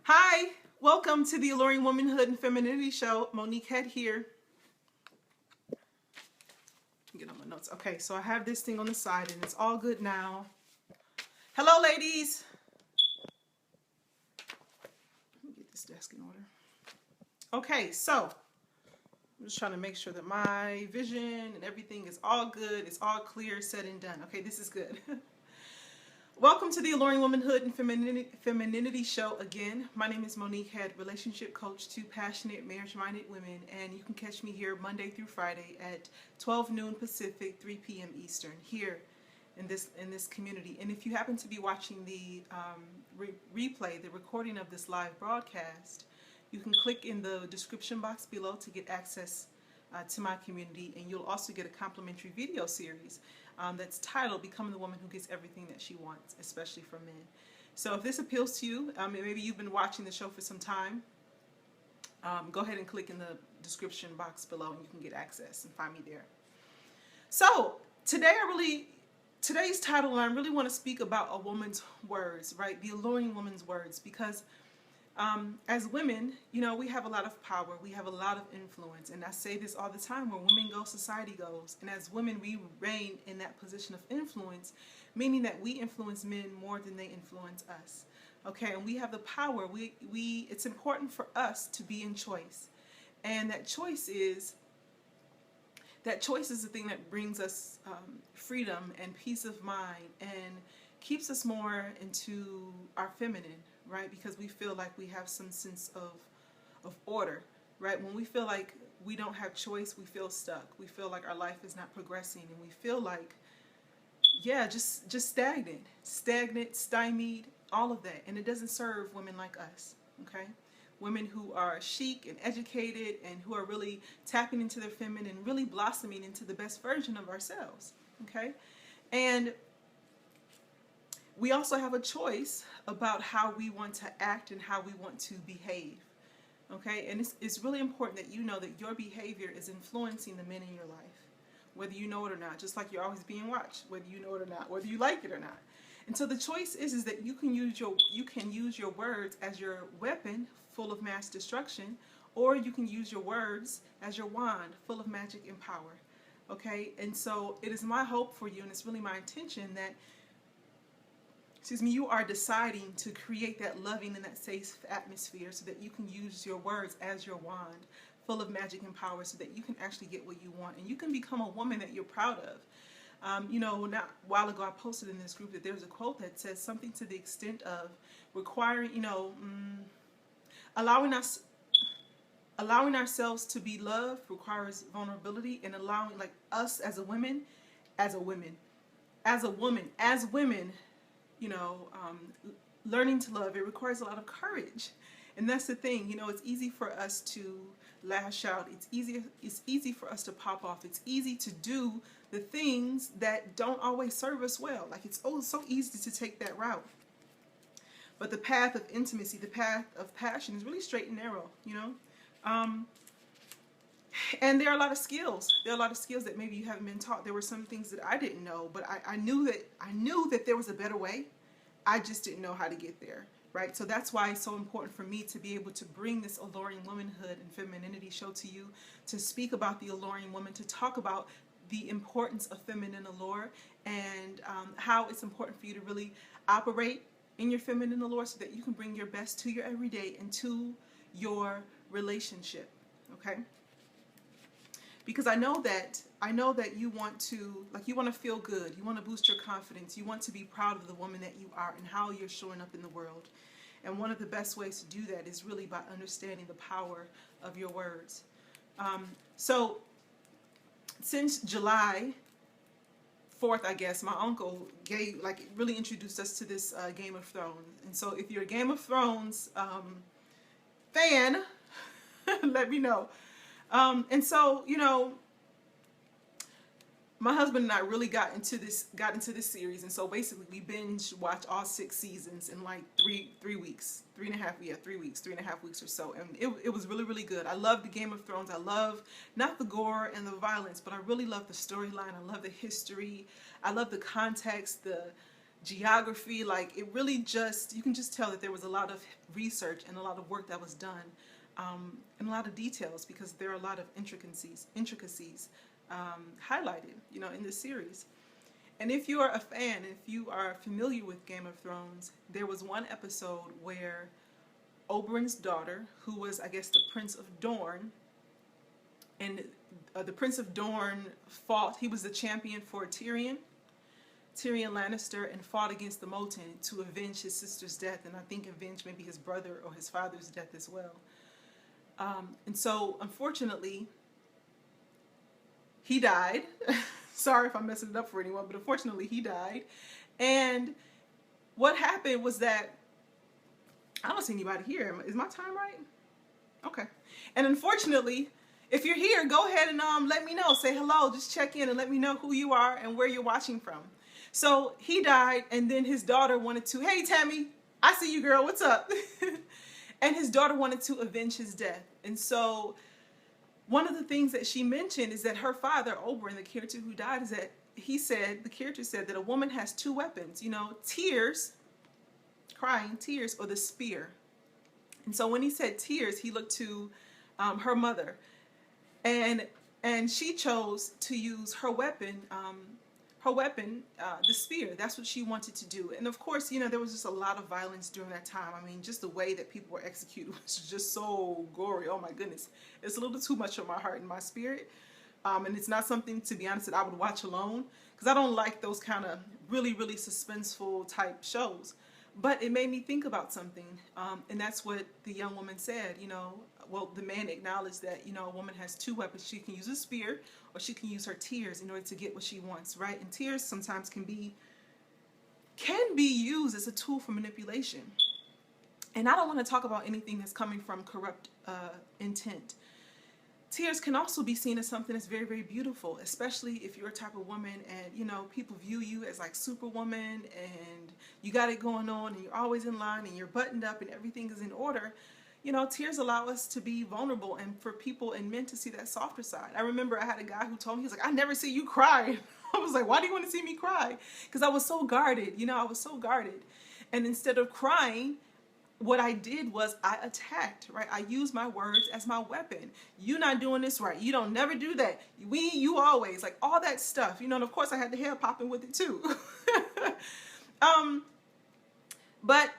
Hi, welcome to the Alluring Womanhood and Femininity Show. Monique Head here. Get on my notes. Okay, so I have this thing on the side and it's all good now. Hello, ladies. Let me get this desk in order. Okay, so I'm just trying to make sure that my vision and everything is all good. It's all clear, said and done. Okay, this is good. Welcome to the Alluring Womanhood and Femininity Show again. My name is Monique Head, relationship coach to passionate, marriage-minded women, and you can catch me here Monday through Friday at 12 noon Pacific, 3 p.m. Eastern, here in this community. And if you happen to be watching the replay, the recording of this live broadcast, you can click in the description box below to get access to my community, and you'll also get a complimentary video series that's titled Becoming the Woman Who Gets Everything That She Wants, especially for men. So if this appeals to you, maybe you've been watching the show for some time, go ahead and click in the description box below and you can get access and find me there. So today's title, I really want to speak about a woman's words, right? The alluring woman's words, because as women, you know, we have a lot of power, we have a lot of influence, and I say this all the time: where women go, society goes. And as women, we reign in that position of influence, meaning that we influence men more than they influence us. Okay, and we have the power. It's important for us to be in choice, and that choice is the thing that brings us freedom and peace of mind and keeps us more into our feminine, right? Because we feel like we have some sense of order, right? When we feel like we don't have choice, we feel stuck. We feel like our life is not progressing, and we feel like, yeah, just stagnant, stymied, all of that. And it doesn't serve women like us, okay? Women who are chic and educated and who are really tapping into their feminine and really blossoming into the best version of ourselves, okay? And we also have a choice about how we want to act and how we want to behave, okay? And it's really important that you know that your behavior is influencing the men in your life, whether you know it or not, just like you're always being watched, whether you know it or not, whether you like it or not. And so the choice is that you can use your words as your weapon, full of mass destruction, or you can use your words as your wand, full of magic and power, okay? And so it is my hope for you, and it's really my intention that you are deciding to create that loving and that safe atmosphere so that you can use your words as your wand, full of magic and power, so that you can actually get what you want and you can become a woman that you're proud of. You know, not a while ago I posted in this group that there's a quote that says something to the extent of requiring, allowing ourselves to be loved requires vulnerability, and allowing, like, us as women, learning to love, it requires a lot of courage. And that's the thing, you know, it's easy for us to lash out. It's easy for us to pop off. It's easy to do the things that don't always serve us well. Like, it's so easy to take that route. But the path of intimacy, the path of passion is really straight and narrow, you know? And there are a lot of skills. There are a lot of skills that maybe you haven't been taught. There were some things that I didn't know, but I knew that there was a better way. I just didn't know how to get there, right? So that's why it's so important for me to be able to bring this alluring womanhood and femininity show to you, to speak about the alluring woman, to talk about the importance of feminine allure, and how it's important for you to really operate in your feminine allure so that you can bring your best to your everyday and to your relationship, okay? Because I know that you want to feel good, you want to boost your confidence, you want to be proud of the woman that you are and how you're showing up in the world. And one of the best ways to do that is really by understanding the power of your words. So since July 4th, I guess, my uncle really introduced us to this Game of Thrones. And so if you're a Game of Thrones fan, let me know. And so, you know, my husband and I really got into this series, and so basically we binge watched all 6 seasons in like 3 weeks, 3.5 weeks or so, and it was really, really good. I love the Game of Thrones. I love not the gore and the violence, but I really love the storyline. I love the history. I love the context, the geography. Like, it really just, you can just tell that there was a lot of research and a lot of work that was done, and a lot of details, because there are a lot of intricacies highlighted, you know, in this series. And if you are a fan, if you are familiar with Game of Thrones, there was one episode where Oberyn's daughter, who was, I guess, the Prince of Dorne, and the Prince of Dorne fought, he was the champion for Tyrion Lannister, and fought against the Moten to avenge his sister's death, and I think avenge maybe his brother or his father's death as well. And so, unfortunately, he died. Sorry if I'm messing it up for anyone, but unfortunately he died. And what happened was that, I don't see anybody here. Is my time right? Okay. And unfortunately, if you're here, go ahead and let me know. Say hello. Just check in and let me know who you are and where you're watching from. So he died, and then his daughter wanted to, hey, Tammy, I see you, girl. What's up? And his daughter wanted to avenge his death. And so one of the things that she mentioned is that her father, Oberyn, the character who died, is that the character said that a woman has two weapons, you know, tears, crying, tears, or the spear. And so when he said tears, he looked to her mother, and she chose to use her weapon, the spear. That's what she wanted to do. And of course, you know, there was just a lot of violence during that time. I mean, just the way that people were executed was just so gory. Oh my goodness. It's a little too much of my heart and my spirit. And it's not something, to be honest, that I would watch alone, because I don't like those kind of really, really suspenseful type shows. But it made me think about something. And that's what the young woman said, you know. Well, the man acknowledged that, you know, a woman has two weapons. She can use a spear, or she can use her tears in order to get what she wants, right? And tears sometimes can be used as a tool for manipulation. And I don't want to talk about anything that's coming from corrupt intent. Tears can also be seen as something that's very, very beautiful, especially if you're a type of woman and, you know, people view you as like superwoman and you got it going on and you're always in line and you're buttoned up and everything is in order. You know, tears allow us to be vulnerable and for people and men to see that softer side. I remember I had a guy who told me, he's like, I never see you cry. I was like, why do you want to see me cry? Because I was so guarded, you know, I was so guarded. And instead of crying, what I did was I attacked, right? I used my words as my weapon. You not doing this right. You don't never do that. You always, like all that stuff, you know, and of course I had the hair popping with it too. But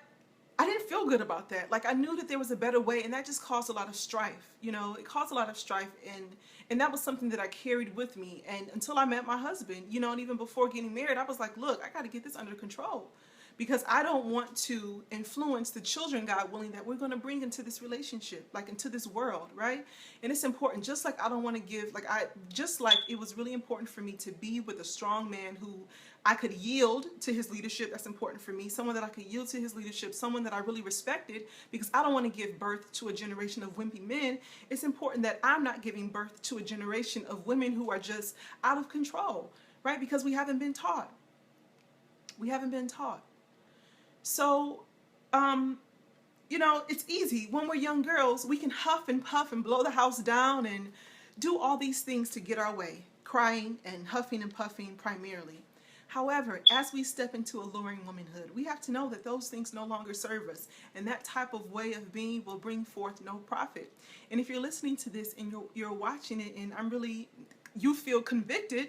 I didn't feel good about that. Like I knew that there was a better way, and that just caused a lot of strife. You know, it caused a lot of strife, and that was something that I carried with me. And until I met my husband, you know, and even before getting married, I was like, look, I got to get this under control, because I don't want to influence the children, God willing, that we're going to bring into this relationship, like into this world, right? And it's important, just like I don't want to give, just like it was really important for me to be with a strong man who I could yield to his leadership. That's important for me. Someone that I could yield to his leadership, someone that I really respected, because I don't want to give birth to a generation of wimpy men. It's important that I'm not giving birth to a generation of women who are just out of control, right? Because we haven't been taught. We haven't been taught. So, you know, it's easy. When we're young girls, we can huff and puff and blow the house down and do all these things to get our way, crying and huffing and puffing primarily. However, as we step into alluring womanhood, we have to know that those things no longer serve us, and that type of way of being will bring forth no profit. And if you're listening to this and you're watching it and you feel convicted,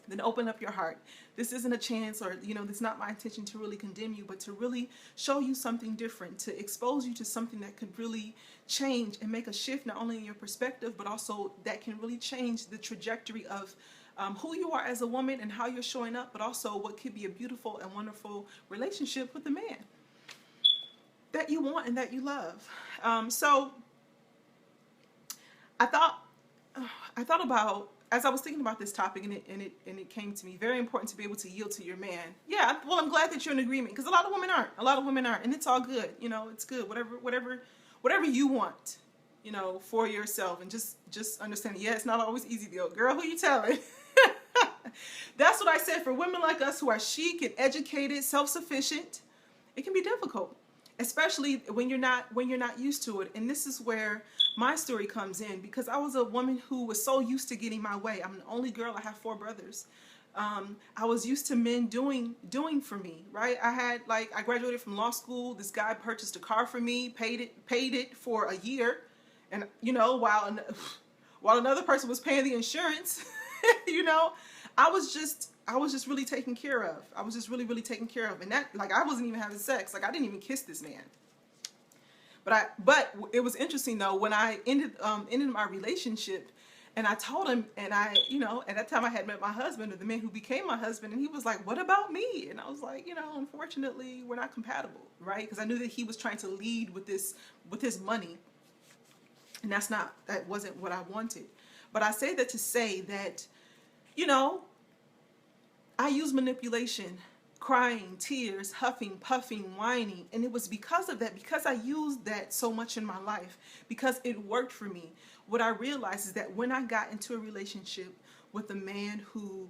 then open up your heart. This isn't a chance, or, you know, it's not my intention to really condemn you, but to really show you something different, to expose you to something that could really change and make a shift, not only in your perspective, but also that can really change the trajectory of who you are as a woman and how you're showing up, but also what could be a beautiful and wonderful relationship with the man that you want and that you love. So I thought about, as I was thinking about this topic, and it came to me, very important to be able to yield to your man. Yeah, well, I'm glad that you're in agreement, because a lot of women aren't. A lot of women aren't, and it's all good. You know, it's good. Whatever you want, you know, for yourself, and just understand. Yeah, it's not always easy though, girl. Who you telling? That's what I said. For women like us who are chic and educated, self-sufficient, it can be difficult, especially when you're not used to it. And this is where my story comes in, because I was a woman who was so used to getting my way. I'm the only girl. I have 4 brothers. I was used to men doing for me, right? I graduated from law school. This guy purchased a car for me, paid it for a year, and while another person was paying the insurance, you know, I was just really taken care of. I was just really taken care of, and that, like, I wasn't even having sex. Like, I didn't even kiss this man. But it was interesting though when I ended my relationship, and I told him, and at that time I had met my husband, or the man who became my husband, and he was like, "What about me?" And I was like, unfortunately, we're not compatible, right? Because I knew that he was trying to lead with his money, and that wasn't what I wanted. But I say that to say that, you know, I use manipulation, crying, tears, huffing, puffing, whining. And it was because of that, because I used that so much in my life, because it worked for me. What I realized is that when I got into a relationship with a man who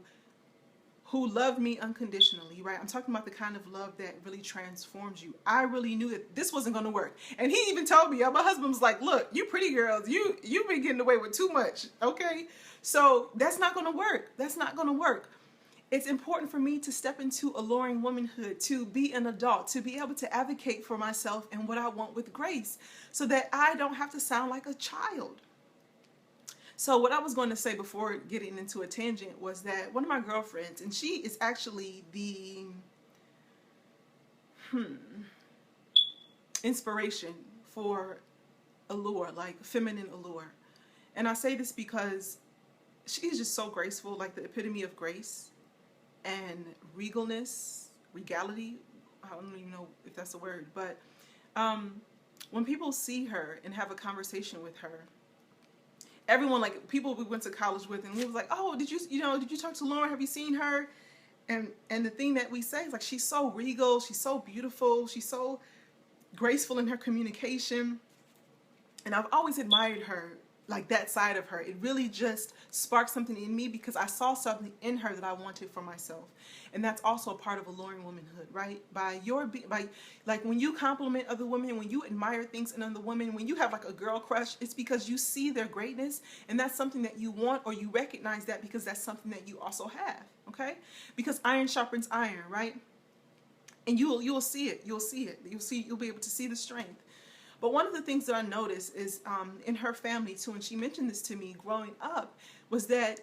loved me unconditionally, right? I'm talking about the kind of love that really transforms you. I really knew that this wasn't going to work. And he even told me, my husband was like, "Look, you pretty girls, you've been getting away with too much, okay? So that's not going to work. That's not going to work." It's important for me to step into alluring womanhood, to be an adult, to be able to advocate for myself and what I want with grace, so that I don't have to sound like a child. So what I was going to say before getting into a tangent was that one of my girlfriends, and she is actually the inspiration for allure, like feminine allure. And I say this because she's just so graceful, like the epitome of grace and regality. I don't even know if that's a word, but when people see her and have a conversation with her, everyone, like people we went to college with, and we was like, "Oh, did you talk to Lauren? Have you seen her?" And the thing that we say is like, she's so regal, she's so beautiful, she's so graceful in her communication, and I've always admired her. Like that side of her, it really just sparked something in me, because I saw something in her that I wanted for myself. And that's also a part of alluring womanhood, right? By like when you compliment other women, when you admire things in other women, when you have like a girl crush, it's because you see their greatness, and that's something that you want, or you recognize that because that's something that you also have, okay? Because iron sharpens iron, right? And you'll see it. You'll be able to see the strength. But one of the things that I noticed is in her family too, and she mentioned this to me growing up, was that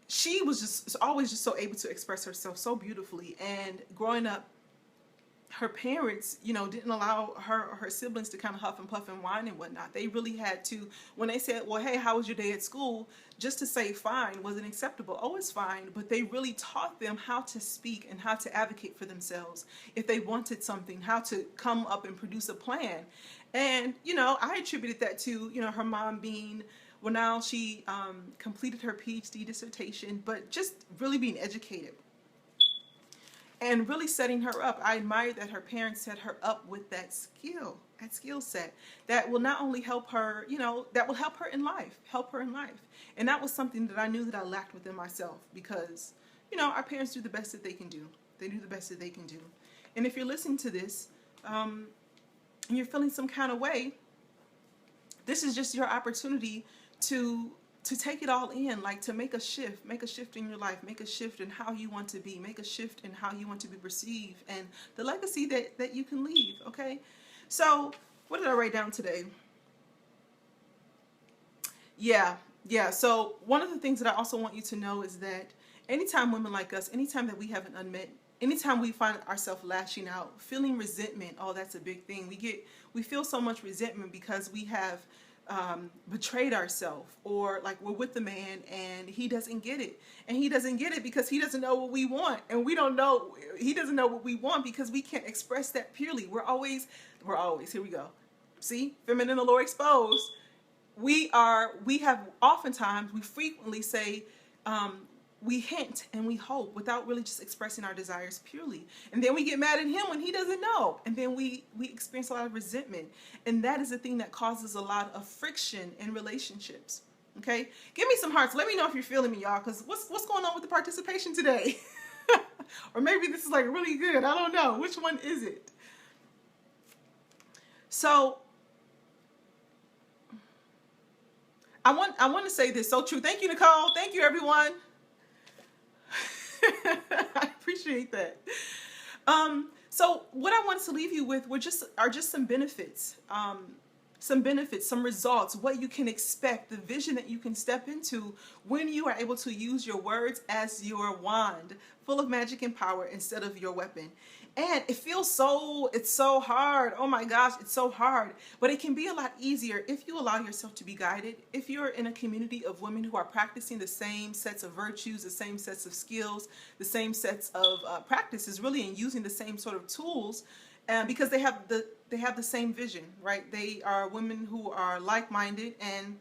she was just always just so able to express herself so beautifully. And growing up, her parents, didn't allow her or her siblings to kind of huff and puff and whine and whatnot. They really had to, when they said, "Well, hey, how was your day at school?" just to say fine wasn't acceptable. Oh, it's fine. But they really taught them how to speak and how to advocate for themselves. If they wanted something, how to come up and produce a plan. And, I attributed that to, her mom being, well, now she completed her PhD dissertation, but just really being educated and really setting her up. I admire that her parents set her up with that skill set that will not only help her, that will help her in life. And that was something that I knew that I lacked within myself, because, our parents do the best that they can do. They do the best that they can do. And if you're listening to this, and you're feeling some kind of way, this is just your opportunity to take it all in, like to make a shift in your life, make a shift in how you want to be, make a shift in how you want to be perceived, and the legacy that you can leave, okay? So, what did I write down today? Yeah. So, one of the things that I also want you to know is that anytime women like us, anytime that we have an unmet, anytime we find ourselves lashing out, feeling resentment, oh, that's a big thing. We feel so much resentment because we have betrayed ourselves, or like we're with the man and he doesn't get it, and he doesn't get it because he doesn't know what we want, and he doesn't know what we want because we can't express that purely. We're always here we go, see, feminine allure exposed. We frequently say, we hint and we hope without really just expressing our desires purely. And then we get mad at him when he doesn't know. And then we experience a lot of resentment. And that is the thing that causes a lot of friction in relationships. Okay? Give me some hearts. Let me know if you're feeling me, y'all. Because what's going on with the participation today? Or maybe this is like really good. I don't know. Which one is it? So I want to say this. So true. Thank you, Nicole. Thank you, everyone. I appreciate that. So what I wanted to leave you with are just some benefits. Some results, what you can expect, the vision that you can step into when you are able to use your words as your wand, full of magic and power instead of your weapon. And it's so hard. Oh my gosh, it's so hard. But it can be a lot easier if you allow yourself to be guided. If you're in a community of women who are practicing the same sets of virtues, the same sets of skills, the same sets of practices, really, and using the same sort of tools, because they have the same vision, right? They are women who are like-minded and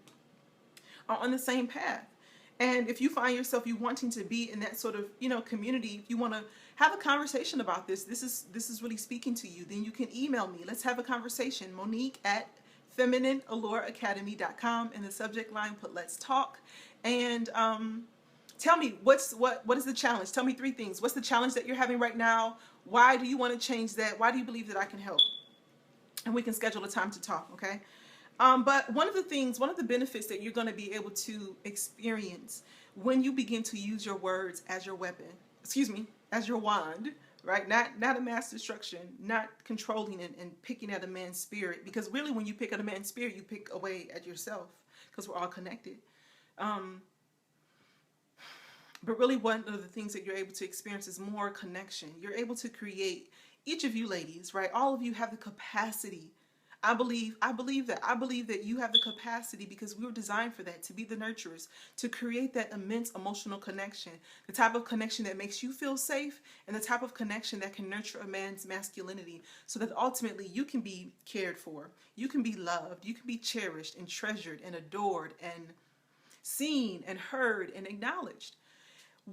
are on the same path. And if you find yourself you wanting to be in that sort of community, if you want to have a conversation about this is really speaking to you, then you can email me. Let's have a conversation. Monique at feminineallureacademy.com. In the subject line, put "Let's talk." And tell me what is the challenge. Tell me 3 things. What's the challenge that you're having right now? Why do you want to change that? Why do you believe that I can help? And we can schedule a time to talk, okay? But one of the benefits that you're going to be able to experience when you begin to use your words as your weapon, as your wand, right? Not a mass destruction, not controlling and picking at a man's spirit. Because really, when you pick at a man's spirit, you pick away at yourself, because we're all connected. But really, one of the things that you're able to experience is more connection. You're able to create, each of you ladies, right? All of you have the capacity. I believe that you have the capacity, because we were designed for that, to be the nurturers, to create that immense emotional connection, the type of connection that makes you feel safe, and the type of connection that can nurture a man's masculinity, so that ultimately you can be cared for, you can be loved, you can be cherished and treasured and adored and seen and heard and acknowledged.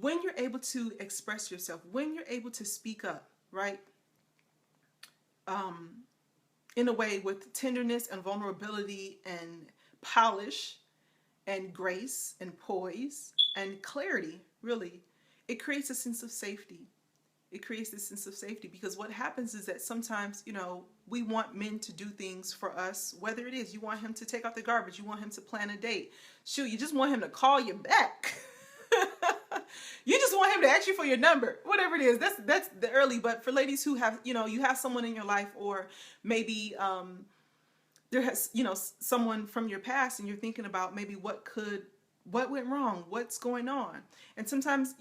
When you're able to express yourself, when you're able to speak up, right? In a way with tenderness and vulnerability and polish and grace and poise and clarity, really, it creates a sense of safety. It creates this sense of safety, because what happens is that sometimes, we want men to do things for us, whether it is you want him to take out the garbage, you want him to plan a date. Shoot, you just want him to call you back. You just want him to ask you for your number, whatever it is. That's the early. But for ladies who have, you have someone in your life, or maybe there has, someone from your past, and you're thinking about maybe what went wrong, what's going on. And sometimes,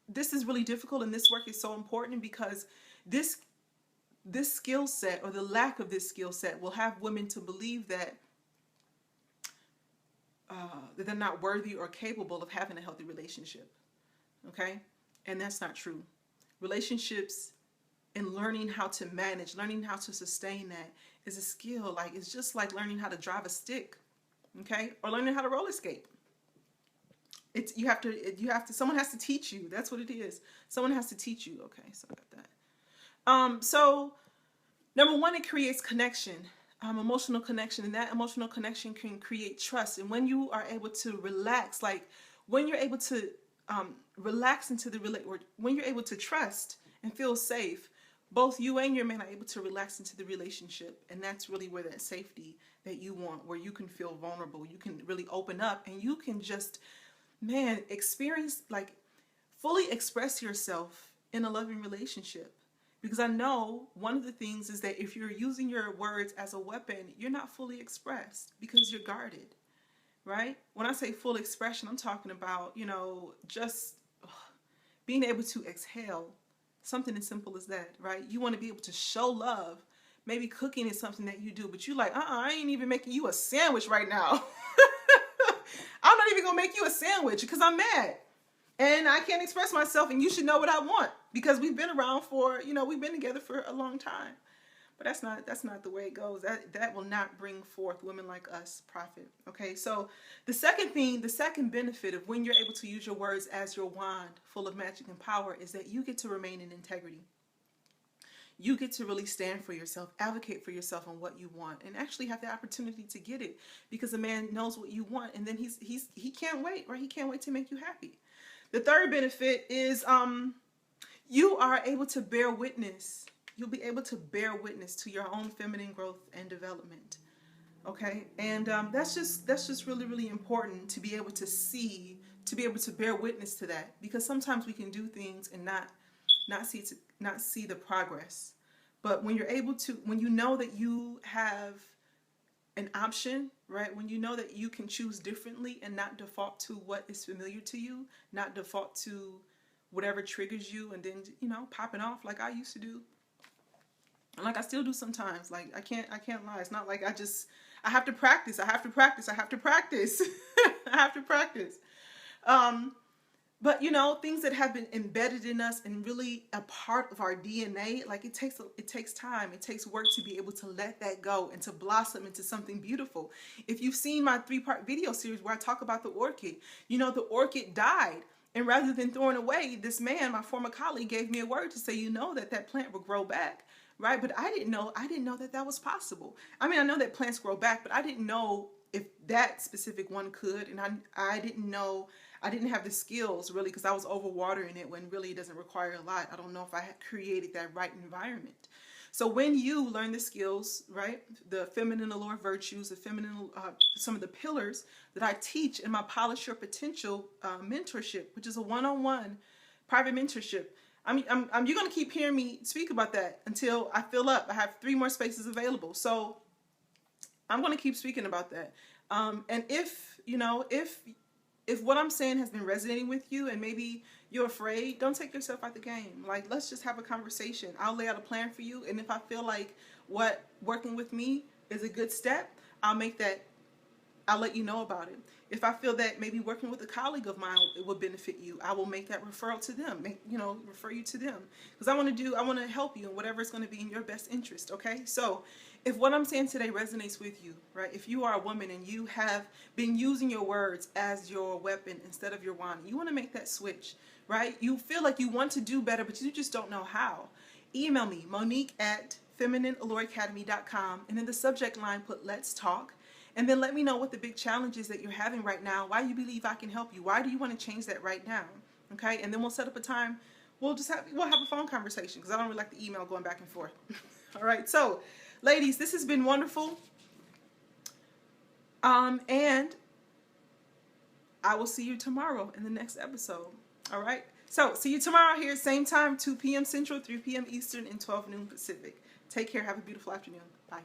this is really difficult, and this work is so important, because this skill set, or the lack of this skill set, will have women to believe that they're not worthy or capable of having a healthy relationship. Okay? And that's not true. Relationships, and learning how to manage, learning how to sustain that, is a skill. Like, it's just like learning how to drive a stick, okay? Or learning how to roller skate. You have to, someone has to teach you. That's what it is. Someone has to teach you. Okay, so I got that. So number 1, it creates connection. Emotional connection, and that emotional connection can create trust. And when you are able to relax, like when you're able to relax into when you're able to trust and feel safe, both you and your man are able to relax into the relationship. And that's really where that safety that you want, where you can feel vulnerable, you can really open up, and you can just, experience, like, fully express yourself in a loving relationship. Because I know one of the things is that if you're using your words as a weapon, you're not fully expressed, because you're guarded, right? When I say full expression, I'm talking about, just being able to exhale. Something as simple as that, right? You want to be able to show love. Maybe cooking is something that you do, but you like, I ain't even making you a sandwich right now. I'm not even going to make you a sandwich because I'm mad. And I can't express myself, and you should know what I want, because we've been around for, we've been together for a long time. But that's not the way it goes. That will not bring forth women like us profit. Okay, so the second benefit of when you're able to use your words as your wand, full of magic and power, is that you get to remain in integrity. You get to really stand for yourself, advocate for yourself on what you want, and actually have the opportunity to get it, because a man knows what you want, and then he can't wait, right? He can't wait to make you happy. The third benefit is you are able to bear witness. You'll be able to bear witness to your own feminine growth and development. Okay, and that's just really, really important, to be able to see to be able to bear witness to that, because sometimes we can do things and not see the progress. But when you're able to, when you know that you have an option, right? When you know that you can choose differently and not default to what is familiar to you, not default to whatever triggers you, and then, you know, popping off like I used to do. And like I still do sometimes. Like I can't lie. It's not like I have to practice. I have to practice. I have to practice. I have to practice. But you know, things that have been embedded in us and really a part of our DNA, like it takes time, it takes work to be able to let that go and to blossom into something beautiful. If you've seen my 3-part video series where I talk about the orchid, you know, the orchid died. And rather than throwing away, this man, my former colleague, gave me a word to say, you know, that plant will grow back, right? But I didn't know that was possible. I mean, I know that plants grow back, but I didn't know if that specific one could. And I didn't know, I didn't have the skills really, because I was overwatering it when really it doesn't require a lot. I don't know if I had created that right environment. So when you learn the skills, right, the feminine allure virtues, the feminine, some of the pillars that I teach in my Polish Your Potential mentorship, which is a one-on-one private mentorship. You're going to keep hearing me speak about that until I fill up. I have 3 more spaces available. So I'm going to keep speaking about that. And if, you know, if what I'm saying has been resonating with you and maybe you're afraid, don't take yourself out the game. Like, let's just have a conversation. I'll lay out a plan for you. And if I feel like working with me is a good step, I'll let you know about it. If I feel that maybe working with a colleague of mine it would benefit you, I will make that referral to them, refer you to them. Because I want to help you in whatever is going to be in your best interest, okay? So if what I'm saying today resonates with you, right? If you are a woman and you have been using your words as your weapon instead of your wand, you want to make that switch, right? You feel like you want to do better, but you just don't know how. Email me, Monique@feminineallureacademy.com, and in the subject line put "Let's Talk." And then let me know what the big challenge is that you're having right now, why you believe I can help you, why do you want to change that right now, okay? And then we'll set up a time, we'll have a phone conversation, because I don't really like the email going back and forth. All right, so ladies, this has been wonderful. And I will see you tomorrow in the next episode. All right, so see you tomorrow here, same time, 2 p.m. Central, 3 p.m. Eastern, and 12 noon Pacific. Take care. Have a beautiful afternoon. Bye.